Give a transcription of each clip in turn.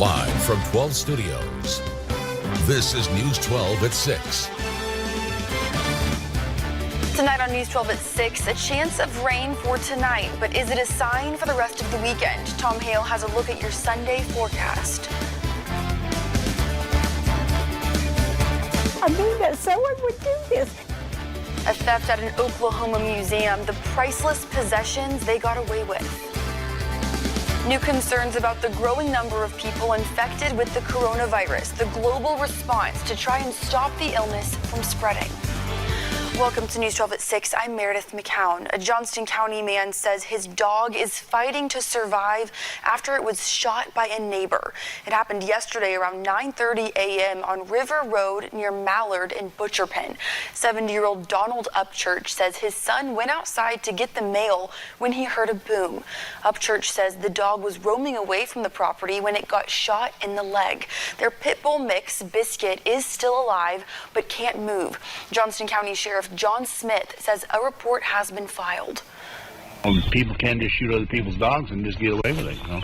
Live from 12 Studios, this is News 12 at 6. Tonight on News 12 at 6, a chance of rain for tonight, but is it a sign for the rest of the weekend? Tom Hale has a look at your Sunday forecast. I mean that someone would do this. A theft at an Oklahoma museum, the priceless possessions they got away with. New concerns about the growing number of people infected with the coronavirus, the global response to try and stop the illness from spreading. Welcome to News 12 at 6. I'm Meredith McCown. A Johnston County man says his dog is fighting to survive after it was shot by a neighbor. It happened yesterday around 9:30 a.m. on River Road near Mallard and Butcher Pen. 70-year-old Donald Upchurch says his son went outside to get the mail when he heard a boom. Upchurch says the dog was roaming away from the property when it got shot in the leg. Their pit bull mix, Biscuit, is still alive but can't move. Johnston County Sheriff John Smith says a report has been filed. Well, people can't just shoot other people's dogs and just get away with it, you know.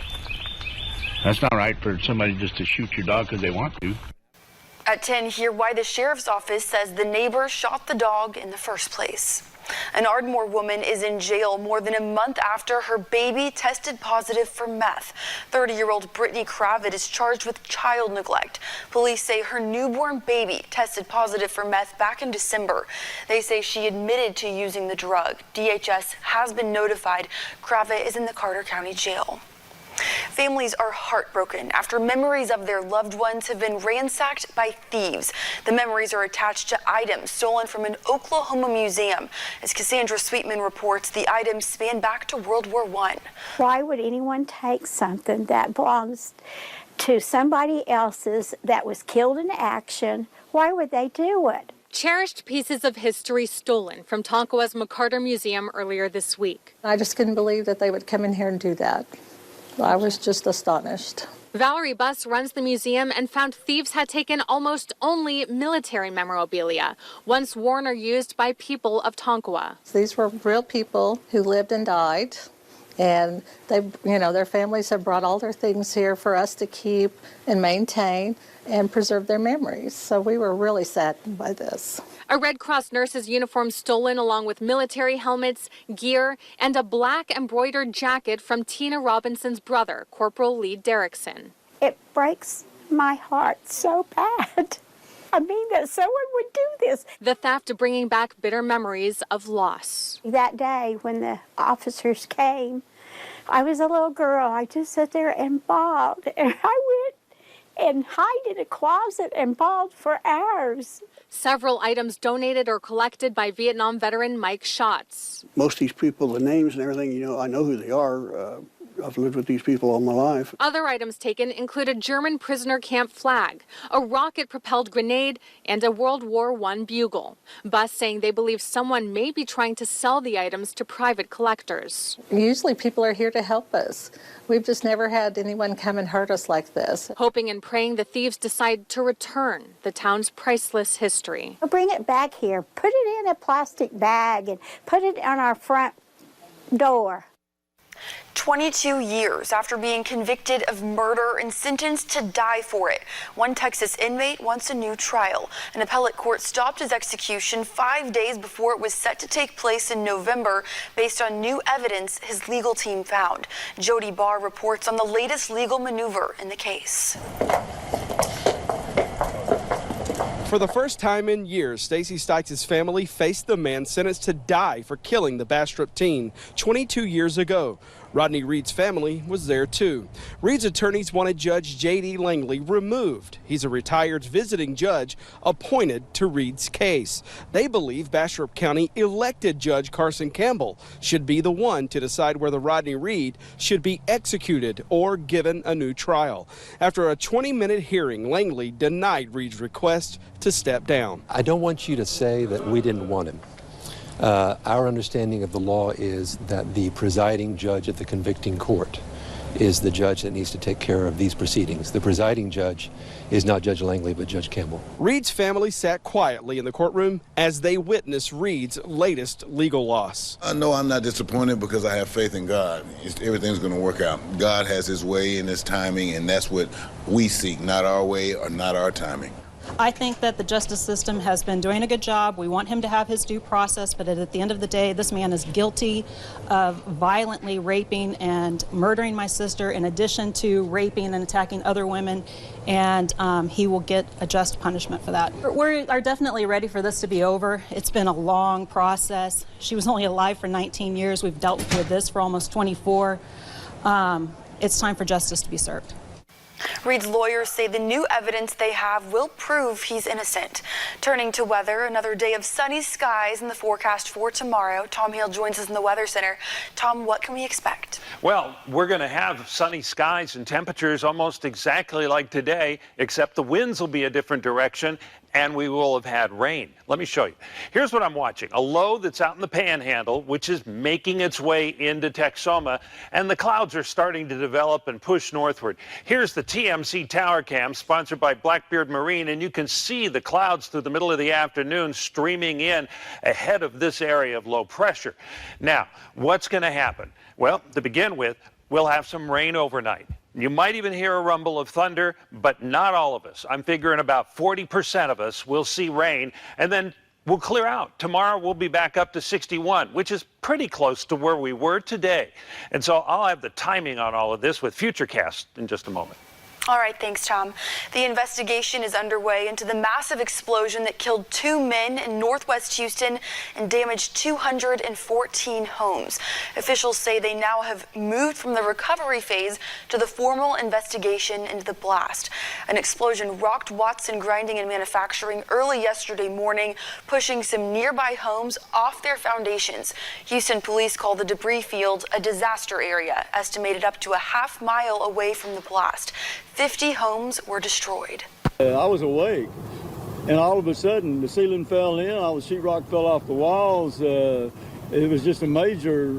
That's not right for somebody just to shoot your dog because they want to. At 10, hear why the sheriff's office says the neighbor shot the dog in the first place. An Ardmore woman is in jail more than a month after her baby tested positive for meth. 30-year-old Brittany Kravitz is charged with child neglect. Police say her newborn baby tested positive for meth back in December. They say she admitted to using the drug. DHS has been notified. Kravitz is in the Carter County Jail. Families are heartbroken after memories of their loved ones have been ransacked by thieves. The memories are attached to items stolen from an Oklahoma museum. As Cassandra Sweetman reports, the items span back to World War I. Why would anyone take something that belongs to somebody else's that was killed in action? Why would they do it? Cherished pieces of history stolen from Tonkawa's McCarter Museum earlier this week. I just couldn't believe that they would come in here and do that. I was just astonished. Valerie Buss runs the museum and found thieves had taken almost only military memorabilia, once worn or used by people of Tonkawa. These were real people who lived and died, and they, their families have brought all their things here for us to keep and maintain and preserve their memories. So we were really saddened by this. A Red Cross nurse's uniform stolen along with military helmets, gear, and a black embroidered jacket from Tina Robinson's brother, Corporal Lee Derrickson. It breaks my heart so bad. I mean that someone would do this. The theft bringing back bitter memories of loss. That day when the officers came, I was a little girl. I just sat there and bawled, and I went and hide in a closet and bawled for hours. Several items donated or collected by Vietnam veteran Mike Schatz. Most of these people, the names and everything, I know who they are. I've lived with these people all my life. Other items taken include a German prisoner camp flag, a rocket-propelled grenade, and a World War I bugle. Buss saying they believe someone may be trying to sell the items to private collectors. Usually people are here to help us. We've just never had anyone come and hurt us like this. Hoping and praying the thieves decide to return the town's priceless history. I'll bring it back here, put it in a plastic bag, and put it on our front door. 22 years after being convicted of murder and sentenced to die for it, one Texas inmate wants a new trial. An appellate court stopped his execution 5 days before it was set to take place in November based on new evidence his legal team found. Jody Barr reports on the latest legal maneuver in the case. For the first time in years, Stacey Stites' family faced the man sentenced to die for killing the Bastrop teen 22 years ago. Rodney Reed's family was there too. Reed's attorneys wanted Judge J.D. Langley removed. He's a retired visiting judge appointed to Reed's case. They believe Bastrop County elected Judge Carson Campbell should be the one to decide whether Rodney Reed should be executed or given a new trial. After a 20-minute hearing, Langley denied Reed's request to step down. I don't want you to say that we didn't want him. Our understanding of the law is that the presiding judge at the convicting court is the judge that needs to take care of these proceedings. The presiding judge is not Judge Langley, but Judge Campbell. Reed's family sat quietly in the courtroom as they witnessed Reed's latest legal loss. I know I'm not disappointed because I have faith in God. Everything's going to work out. God has his way and his timing, and that's what we seek, not our way or not our timing. I think that the justice system has been doing a good job. We want him to have his due process, but at the end of the day, this man is guilty of violently raping and murdering my sister in addition to raping and attacking other women, and he will get a just punishment for that. We are definitely ready for this to be over. It's been a long process. She was only alive for 19 years. We've dealt with this for almost 24. It's time for justice to be served. Reed's lawyers say the new evidence they have will prove he's innocent. Turning to weather, another day of sunny skies in the forecast for tomorrow. Tom Hale joins us in the Weather Center. Tom, what can we expect? Well, we're going to have sunny skies and temperatures almost exactly like today, except the winds will be a different direction, and we will have had rain. Let me show you. Here's what I'm watching. A low that's out in the panhandle, which is making its way into Texoma, and the clouds are starting to develop and push northward. Here's the TMC Tower Cam, sponsored by Blackbeard Marine, and you can see the clouds through the middle of the afternoon streaming in ahead of this area of low pressure. Now, what's going to happen? Well, to begin with, we'll have some rain overnight. You might even hear a rumble of thunder, but not all of us. I'm figuring about 40% of us will see rain, and then we'll clear out. Tomorrow we'll be back up to 61, which is pretty close to where we were today. And so I'll have the timing on all of this with Futurecast in just a moment. All right, thanks, Tom. The investigation is underway into the massive explosion that killed 2 men in northwest Houston and damaged 214 homes. Officials say they now have moved from the recovery phase to the formal investigation into the blast. An explosion rocked Watson Grinding and Manufacturing early yesterday morning, pushing some nearby homes off their foundations. Houston police call the debris field a disaster area, estimated up to a half-mile away from the blast. 50 homes were destroyed. I was awake, and all of a sudden the ceiling fell in, all the sheetrock fell off the walls. It was just a major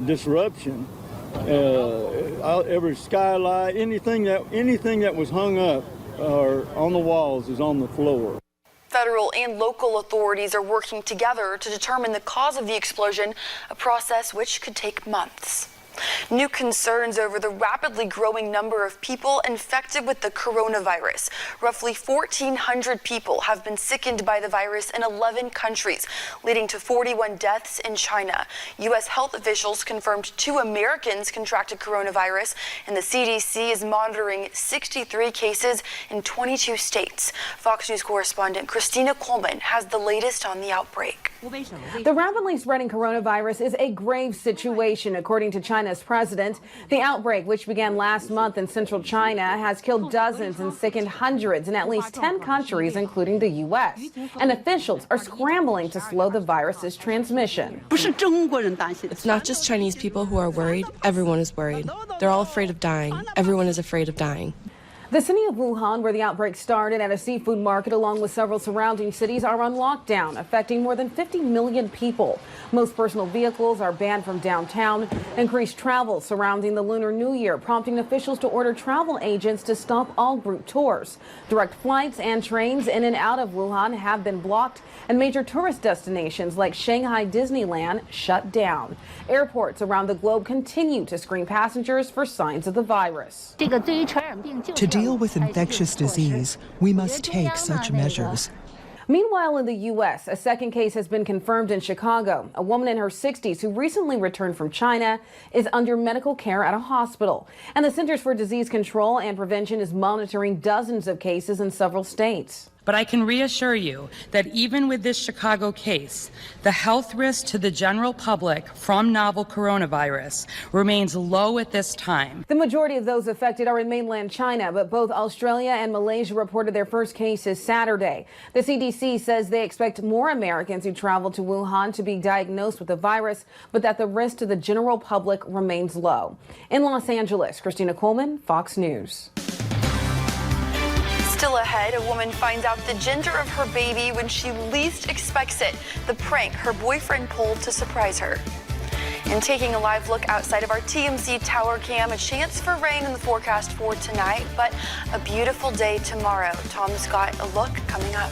disruption. Every skylight, anything that was hung up or on the walls is on the floor. Federal and local authorities are working together to determine the cause of the explosion, a process which could take months. New concerns over the rapidly growing number of people infected with the coronavirus. Roughly 1,400 people have been sickened by the virus in 11 countries, leading to 41 deaths in China. U.S. health officials confirmed 2 Americans contracted coronavirus, and the CDC is monitoring 63 cases in 22 states. Fox News correspondent Christina Coleman has the latest on the outbreak. The rapidly spreading coronavirus is a grave situation, according to China's president. The outbreak, which began last month in central China, has killed dozens and sickened hundreds in at least 10 countries, including the U.S. And officials are scrambling to slow the virus's transmission. It's not just Chinese people who are worried. Everyone is worried. They're all afraid of dying. Everyone is afraid of dying. The city of Wuhan, where the outbreak started at a seafood market along with several surrounding cities, are on lockdown, affecting more than 50 million people. Most personal vehicles are banned from downtown. Increased travel surrounding the Lunar New Year, prompting officials to order travel agents to stop all group tours. Direct flights and trains in and out of Wuhan have been blocked, and major tourist destinations like Shanghai Disneyland shut down. Airports around the globe continue to screen passengers for signs of the virus. To deal with infectious disease, we must take such measures. Meanwhile, in the U.S., a second case has been confirmed in Chicago. A woman in her 60s who recently returned from China is under medical care at a hospital. And the Centers for Disease Control and Prevention is monitoring dozens of cases in several states. But I can reassure you that even with this Chicago case, the health risk to the general public from novel coronavirus remains low at this time. The majority of those affected are in mainland China, but both Australia and Malaysia reported their first cases Saturday. The CDC says they expect more Americans who travel to Wuhan to be diagnosed with the virus, but that the risk to the general public remains low. In Los Angeles, Christina Coleman, Fox News. Still ahead, a woman finds out the gender of her baby when she least expects it. The prank her boyfriend pulled to surprise her. And taking a live look outside of our TMC tower cam, a chance for rain in the forecast for tonight, but a beautiful day tomorrow. Tom's got a look coming up.